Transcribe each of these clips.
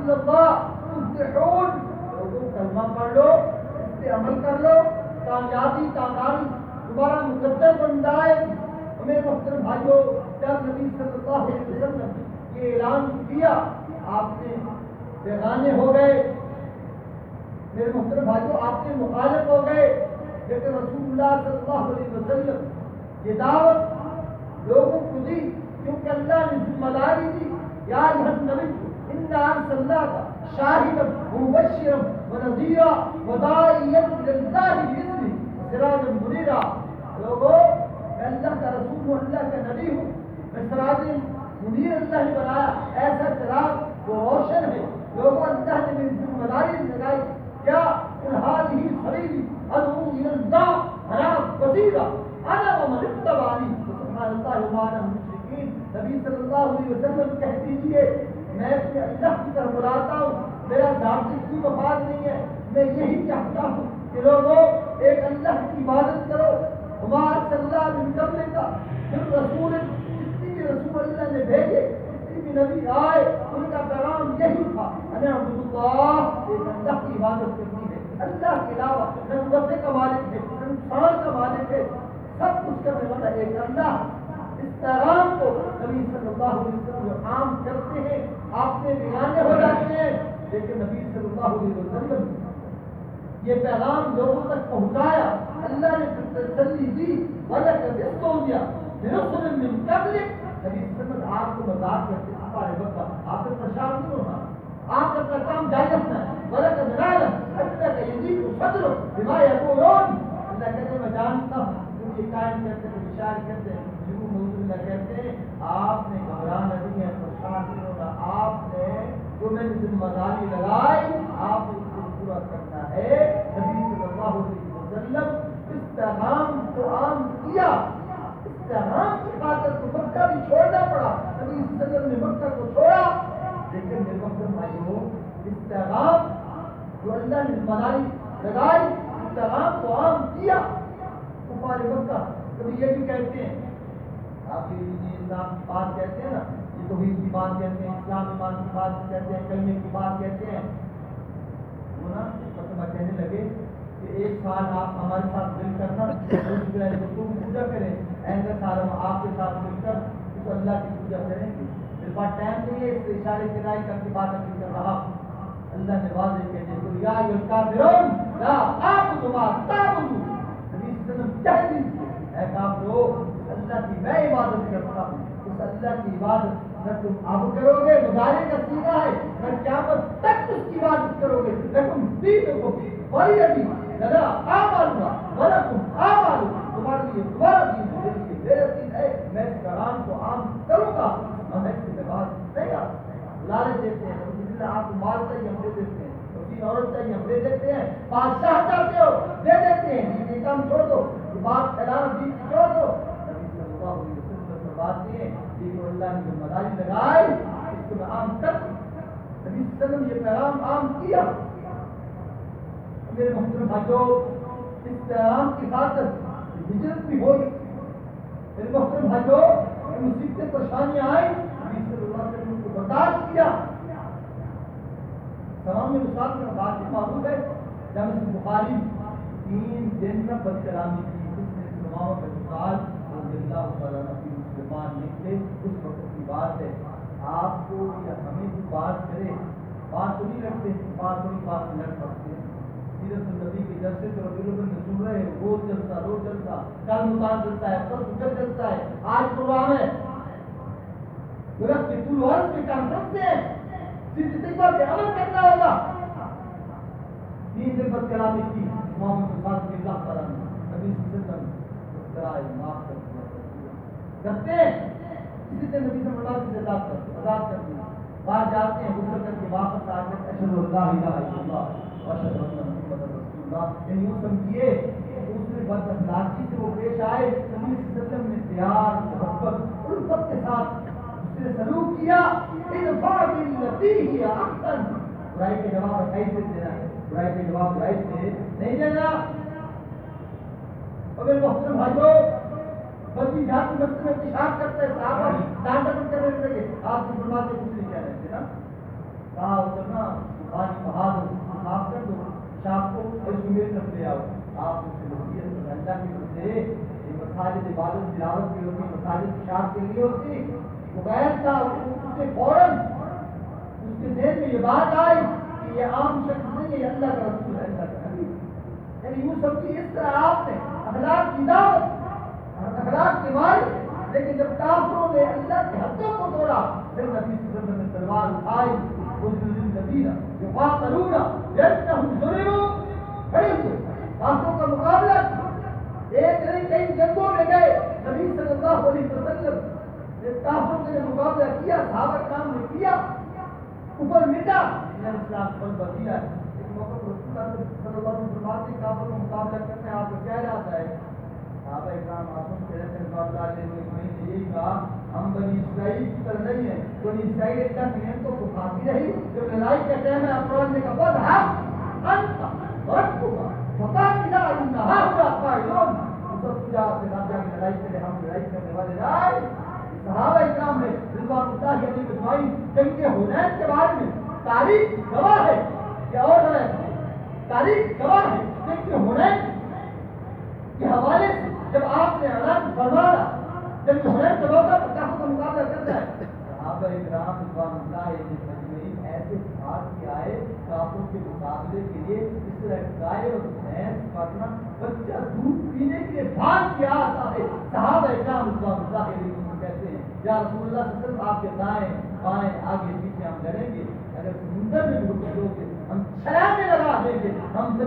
الا اللہ تفلحون، لوگوں کلمہ پڑھ لو، اس پہ عمل کر لو، کامیابی کامیابی تمہارا مقدر بن جائے گی۔ میرے محترم بھائیوں، جب نبی صلی اللہ علیہ وسلم نے یہ اعلان کیا آپ نے بیگانے ہو گئے، میرے محترم بھائیوں آپ نے مخالف ہو گئے، لیکن رسول اللہ صلی اللہ علیہ وسلم یہ دعوت لوگوں کو دی، کیونکہ اللہ نے ذمہ داری دی، یا ایھا النبی انا ارسلناک شاہدا ومبشرا ونذیرا وداعیا الی اللہ باذنہ وسراجا منیرا۔ لوگوں میں اللہ کا رسول ہوں، اللہ کا نبی ہوں، میں سراج منیر اللہ نے بنایا، ایسا چراغ وہ روشن ہے۔ لوگوں اللہ نے میری ذمہ داری لگائی، کیا قل ھذہ سبیلی ادعو الی اللہ علی بصیرہ انا ومن اتبعنی سبحان اللہ وما انا من المشرکین۔ نبی صلی اللہ علیہ وسلم کہہ دیجیے میں اپنے اللہ کی طرف بلاتا ہوں، میرا ذاتی کوئی مفاد نہیں ہے، میں یہی چاہتا ہوں کہ لوگوں ایک اللہ کی عبادت کرو۔ ہمارا صلی اللہ من قبلک من رسول، جتنی بھی رسول اللہ نے بھیجے، جتنی بھی نبی آئے، ان کا پیغام یہی تھا ان اعبدوا اللہ، ایک اللہ کی عبادت کرنی ہے، اللہ کے علاوہ نہ وسع کا مالک ہے نہ انسان کا مالک ہے، سب کچھ کرنے والا ایک اللہ۔ اس پیغام کو نبی صلی اللہ علیہ وسلم عام کرتے ہیں، آپ نے بیگانے ہو جاتے ہیں، لیکن نبی صلی اللہ علیہ وسلم یہ پیغام لوگوں تک پہنچایا، اللہ نے تسلی دی، وَلَكَ بِالصَّوْدِيَ بِرُسُلٍ مِّن قَبْلِكَ۔ نبی صلی اللہ علیہ وسلم آپ کو مذاق کرتے ہیں، آپ سے پریشان نہیں ہونا، آپ اپنا کام جاری رکھنا ہے، وَلَكَ بِنَالًا حَتَّى يَزِيدُ صَدْرُكَ بِمَا يَقُولُونَ۔ اللہ کہتے ہیں میں جانتا ہوں تم یہ قائم کرتے ہیں، اشارہ کرتے ہیں، اللہ کہتے ہیں آپ نے گھبرانا نہیں ہے، پریشان نہیں ہونا، آپ نے جو میں نے ذمہ داری لگائی آپ نے اس کو پورا کرنا ہے۔ نبی صلی اللہ علیہ وسلم اس پیغام کو عام کیا، اس پیغام کی خاطر تو مکہ بھی چھوڑنا پڑا، نبی صلی اللہ علیہ وسلم نے مکہ کو چھوڑا، لیکن میرے محترم بھائیوں اس پیغام جو اللہ نے ذمہ داری لگائی اس پیغام کو عام کیا۔ کفار مکہ کبھی یہ بھی کہتے ہیں، آپ یہ اسلام کی بات کہتے ہیں نا، یہ توحید کی بات کہتے ہیں، اسلام ایمان کی بات کہتے ہیں، کلمے کی بات کہتے ہیں، وہ نا فتویٰ کہنے لگے کہ ایک سال آپ ہمارے ساتھ مل کر نا کی پوجا کریں، ایسے سال ہم آپ کے ساتھ مل کر اس اللہ کی پوجا کریں گے۔ میرے پاس ٹائم نہیں ہے اس اشارے کرائی کر کے بات نہیں کر رہا، اللہ نے واضح کہتے ہیں یا ایھا الکافرون لا اعبد ما تعبدون۔ نبی صلی اللہ علیہ وسلم کہہ دیجیے اے کافرو اللہ کی میں عبادت کرتا ہوں، اس اللہ کی عبادت نہ تم اب کرو گے، مظاہرے کا سیدھا ہے، نہ قیامت تک اس کی عبادت کرو گے، لیکن دینکم ولی دین، لنا اعمالنا ولکم اعمالکم، تمہارے لیے تمہارا دین ہے، میرے لیے میرا دین ہے، میں اس پیغام کو عام کروں گا، ہم ایسے میں بات نہیں آ لالچ دیتے ہیں، آپ کو مال چاہیے ہم دے دیتے ہیں، تین عورت چاہیے ہم دے دیتے ہیں، بادشاہ چاہتے ہو دے دیتے ہیں، یہ کام چھوڑ دو، بات پھیلانا دین کی چھوڑ دو۔ نبی صلی اللہ علیہ وسلم پر بات نہیں ہے، یہ جو اللہ نے ذمہ داری لگائی اس کو میں عام کر دوں۔ نبی صلی اللہ علیہ وسلم یہ پیغام عام کیا۔ میرے محترم بھائیوں اس پیغام کی خاطر ہجرت بھی ہوئی، میرے محترم بھائیوں مصیبتیں پریشانیاں آئی، نبی صلی اللہ علیہ وسلم کو برداشت کیا۔ تمام استاد میں بات یہ معروف ہے، جامع بخاری 3 دن میں بد کلامی کی، اس نے سلمان بن سعد رضی اللہ تعالیٰ عنہ مسلمان نکلے، اس وقت کی بات ہے، آپ کو یا ہمیں جو بات کرے بات تو نہیں رکھتے، بات تھوڑی بات لڑ سکتے ہیں۔ سیرت النبی کے جلسے تو ربیع الاول میں سن رہے ہیں، روز جلسہ، کل مطالعہ جلسہ ہے، پرسوں پھر جلسہ ہے، آج پروگرام ہے، درخت کے طول و عرض میں کام کرتے ہیں، استقبال پہ عمل کرنا ہوگا۔ 3 دن بعد کلامی کی امام بخاری رضی اللہ تعالیٰ عنہ نبی صلی اللہ علیہ وسلم کرائے معاف کر دیا کرتے ہیں، اسی طرح نبی صلی اللہ علیہ وسلم آزاد کر دیا، باہر جاتے ہیں غسل کر کے واپس آ کر اشہد ان لا الہ الا اللہ واشہد ان محمد رسول اللہ، یعنی یوں سمجھیے دوسرے بد اخلاقی سے وہ پیش آئے، نبی صلی اللہ علیہ وسلم نے پیار محبت الفت کے ساتھ اس سے سلوک کیا، ادفع باللتی ہی احسن، برائی کے جواب اچھائی سے دینا ہے، برائی کے جواب برائی سے نہیں دینا۔ اور میرے محترم بھائیوں بلکہ جہاں کی مسجد میں پیشاب کرتے ہیں صحابہ ڈانٹا کرنے لگے، آپ کی فرماتے کچھ نہیں کہہ رہے تھے نا، کہا اترنا اس کو میرے طرف لے آؤ. آپ اس سے نصیحت کریں اللہ کی طرف سے. یہ مساجد عبادت تلاوت کی ہوتی, مساجد اشاعت کے لیے ہوتی. وہ غیر تھا, اس سے فوراً اس کے ذہن میں یہ بات آئی کہ یہ عام شخص نہیں ہے, یہ اللہ کا رسول ہے, اللہ کا نبی. یعنی یوں سب کی اس طرح آپ نے اخلاق کی دعوت, اخلاق کے مارے, لیکن جب کافروں نے اللہ کے حدوں کو توڑا پھر نبی صلی اللہ علیہ وسلم نے تلوار اٹھائی. اس الذین یقاتلون بانہم ظلموا, کھڑے ہوئے کافروں کا مقابلہ کیا. ایک نہیں کئی جنگوں میں گئے نبی صلی اللہ علیہ وسلم نے کافروں کے مقابلہ کیا, صحابہ کرام نے کیا, اوپر مٹا. اسلام پر بدیا ہے. ایک موقع پر رسول اللہ صلی اللہ علیہ وسلم فرماتے ہیں کافروں کا مقابلہ کرتے ہیں, آپ کو کیا ارادہ ہے؟ صحابہ کرام آپس میں رہتے ہیں, رضوان اللہ علیہ نے یہی کہا ہم بنی اسرائیل کی طرح نہیں ہیں. بنی اسرائیل اللہ کی نعمتوں کو کھاتی رہی, جب لڑائی کا ٹائم ہے قرآن نے کہا وَاذْهَبْ أَنْتَ وَرَبُّكَ فَقَاتِلَا إِنَّ هَٰؤُلَاءِ قَاعِدُونَ. سب کچھ آپ کے ساتھ جا کے لڑائی کرے, ہم لڑائی کرنے والے رائے. صحابہ کرام نے رضوان اللہ علیہ اجمعین جنگ کے حنین کے بارے میں تاریخ گواہ ہے کہ اور ہے, تاریخ گواہ ہے جنگ کے حنین کے حوالے سے جب آپ نے اعلان فرمایا جب حنین کے موقع پر کافروں کا مقابلہ کرتا ہے. صحابہ کرام رضوان اللہ علیہ اجمعین ایسے بات کے آئے کافروں کے مقابلے کے لیے اس طرح گائے اور بھینس پالنا, بچہ دودھ پینے کے لیے بھاگ کے آتا ہے. صحابہ کرام رضوان اللہ علیہ اجمعین کہتے ہیں یا رسول اللہ صلی اللہ علیہ وسلم آپ کے دائیں بائیں آگے پیچھے ہم لڑیں گے, اگر سمندر میں ڈوب گئے گے ہم چھلانے لگا دیں گے. ہم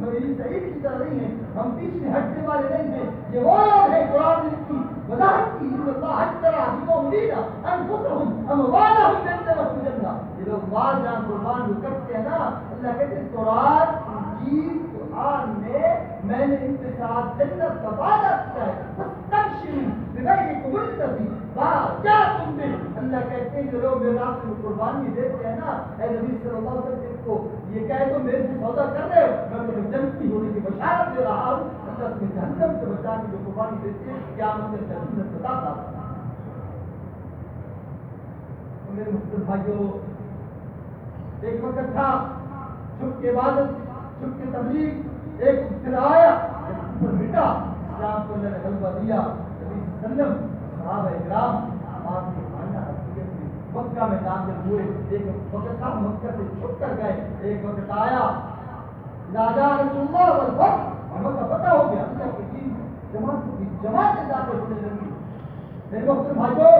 مریض صحیح کی طرح نہیں ہیں, ہم پیچھے ہٹنے والے نہیں ہیں. یہ وہ لوگ ہیں قرآن کی وضاحت کی ان اللہ اشترى بالمؤمنین انفسهم اموالهم بأن الجنہ. یہ لوگ مال جان قربان جو کرتے ہیں نا, اللہ کہتے ہیں تورات انجیل قرآن میں نے ان کے ساتھ جنت کا وعدہ کیا ہے. فاستبشروا ببیعکم الذی بايعتم به. اللہ کہتے ہیں جو لوگ میرے راستے میں قربانی دیتے ہیں نا, اے نبی صلی اللہ علیہ وسلم کو یہ کہے تو میرے سے سودا کر رہے ہو, میں تمہیں جنتی ہونے کی بشارت دے رہا ہوں. اللہ تمہیں جہنم سے بچانے کی جو قربانی دیتے ہیں قیامت میں جنت عطا کرتا ہے. میرے محترم بھائیو, ایک وقت تھا چھپ کے عبادت, چھپ کے تبلیغ, ایک پھر آیا اوپر مٹا, اسلام کو اللہ نے غلبہ دیا. نبی صلی اللہ علیہ وسلم صحابہ کرام آپ کے خانہ حقیقت میں مکہ میں داخل ہوئے. ایک وقت تھا مکہ سے چھپ کر گئے, ایک وقت آیا راجا رسول اللہ والفتح, ہمیں کا پتہ ہو گیا اللہ کے دین جماعت داخل ہونے لگی. میرے محترم بھائیو,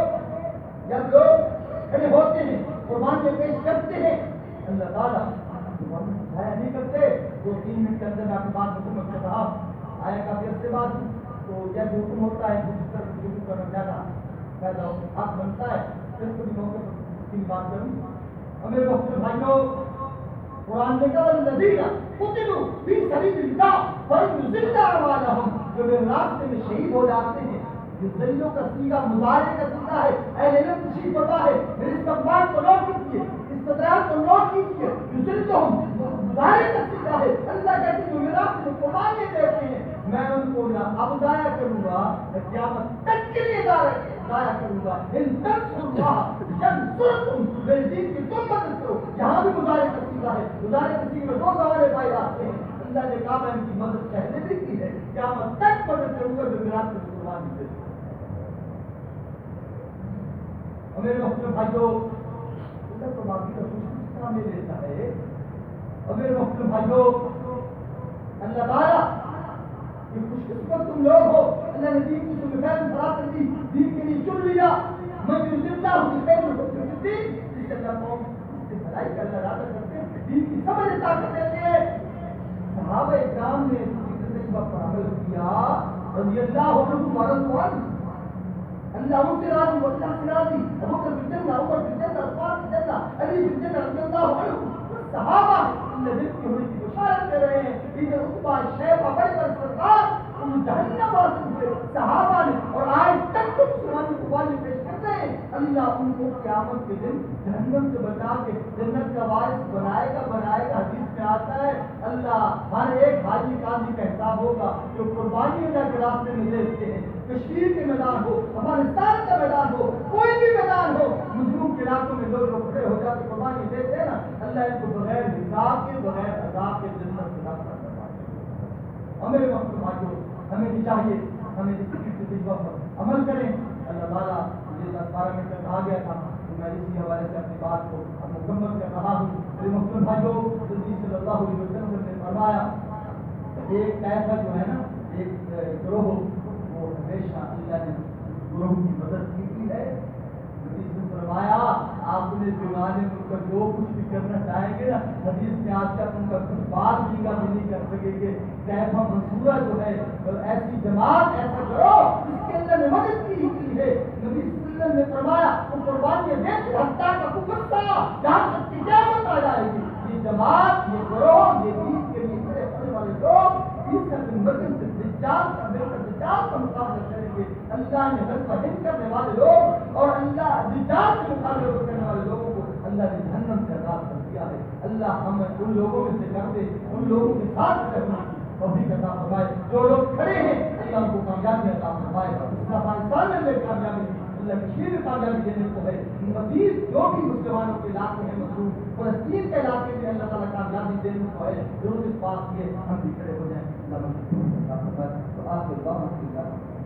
جب لوگ کھڑے ہوتے ہیں قربانی پیش کرتے ہیں, اللہ تعالیٰ ضائع نہیں کرتے. 2-3 منٹ کے اندر میں آپ کی بات حکومت کر رہا ہوں, آیا کافی عرصے بعد تو جیسے حکم ہوتا ہے جس طرح شروع کرنا زیادہ پیدا حق بنتا ہے, پھر کبھی موقع پر کی بات کروں. اور میرے محترم بھائیو, قرآن نے کہا والذین قتلوا فی سبیل اللہ فلیضل اعمالهم, جو میرے راستے میں شہید ہو جاتے ہیں. یہ ذلوں کا سیغہ مضارع کا سیغہ ہے. اہل علم تشریف فرما ہے, میرے استقبال کو نوٹ کیجیے, استدلال کو نوٹ کیجیے. ذلوں مضارع کا سیغہ ہے. اللہ کہتے ہیں جو میرے راستے میں قربانی دیتے ہیں میں ان کو نہ اب ضائع کروں گا, میں قیامت تک کے لیے ضائع کروں گا. ان تنصروا اللہ ینصرکم, میرے دین کی تم مدد کرو. یہاں بھی مضارع کا سیغہ ہے. مضارع کا سیغہ میں 2 زمانے پائے جاتے ہیں. اللہ نے کہا میں ان کی مدد پہلے بھی کی ہے, قیامت تک مدد کروں گا جو میرے راستے میں قربانی دیتے ہیں. اور میرے محترم بھائیو, اللہ تو باقی کا کچھ کام نہیں دیتا ہے. اور میرے محترم بھائیو, اللہ تعالیٰ یہ خوش قسمت تم لوگ ہو, اللہ نے دین کی تمہیں فیض فراست دی, دین کے لیے چن لیا. من یرد اللہ بخیر یفقهہ فی الدین, جس سے اللہ قوم اس سے بھلائی کا اللہ ارادہ کرتے ہیں, دین کی سمجھ عطا کر دیتے ہیں. صحابہ کرام نے زندگی پر عمل کیا, رضی اللہ عنہم ورضوا عنہ, اللہ ان سے راضی, اللہ سے راضی. ابو بکر فی الجنہ, عمر فی الجنہ, عثمان فی الجنہ, علی فی الجنہ رضی اللہ عنہ. صحابہ اللہ جنت کی ہونے کی بشارت دے رہے ہیں. ادھر عتبہ شیبہ بڑے بڑے سردار ان جہنم واصل ہوئے صحابہ نے, اور آج تک تم سنانی قربانی پیش کر رہے ہیں. اللہ ان کو قیامت کے دن جہنم سے بچا کے جنت کا وارث بنائے گا. حدیث میں آتا ہے اللہ ہر ایک حاجی قاضی کا حساب ہوگا جو قربانی اللہ کے راستے میں دیتے ہیں. کشمیر کے میدان ہو, افغانستان کا میدان ہو, کوئی بھی میدان ہو, مظلوم کے علاقوں میں لوگ کھڑے ہو جاتے قربانی دیتے ہیں نا, اللہ ان کو بغیر حساب کے بغیر عذاب کے جنت سے داخل کرتا ہے. اور میرے محترم بھائیوں ہمیں بھی چاہیے ہمیں اس تجربہ پر عمل کریں. اللہ تعالیٰ مجھے 10-12 منٹ تک کہا گیا تھا تو میں اسی حوالے سے اپنی بات کو اب مکمل کر رہا ہوں. میرے محترم بھائیوں نبی صلی اللہ علیہ وسلم نے فرمایا ایک ایسا جو ہے نا ایک گروہ وہ ہمیشہ اللہ نے گروہ کی مدد کی ہے. حدیث میں فرمایا آپ نے بیماری ان کا جو کچھ بھی کرنا چاہیں گے نا حدیث میں آج تک ان کا کچھ بات بھی کا بھی نہیں کر سکیں گے. کیفا منصورہ جو ہے ایسی جماعت ایسا کرو جس کے اندر نے مدد کی ہے. نبی صلی اللہ علیہ وسلم نے فرمایا وہ قربانی دیکھ حتیٰ کا کفتا جہاں تک کی قیامت آ جائے گی. یہ جماعت یہ گروہ یہ دین کے لیے کھڑے ہونے والے لوگ اس کا مدد سے دجال کا مل کر دجال کا مقابلہ کریں گے. اللہ نے حل کا ہند کرنے والے لوگ اور اللہ دجال کے مقابلے کرنے والے لوگوں کو اللہ نے جہنم سے آزاد کر دیا ہے. اللہ ہمیں ان لوگوں میں سے کر دے ان لوگوں کے ساتھ رہنا توفیق عطا فرمائے. جو لوگ کھڑے ہیں اللہ ان کو کامیابی عطا فرمائے. اس افغانستان میں کامیابی دی اللہ کشمیر میں کامیابی دینے کو ہے. مزید جو بھی مسلمانوں کے علاقے ہیں مظلوم فلسطین کے علاقے میں اللہ تعالیٰ کامیابی دینے کو ہے. ضرور اس بات کے ہم بھی کھڑے ہو جائیں. اللہ تو آپ کے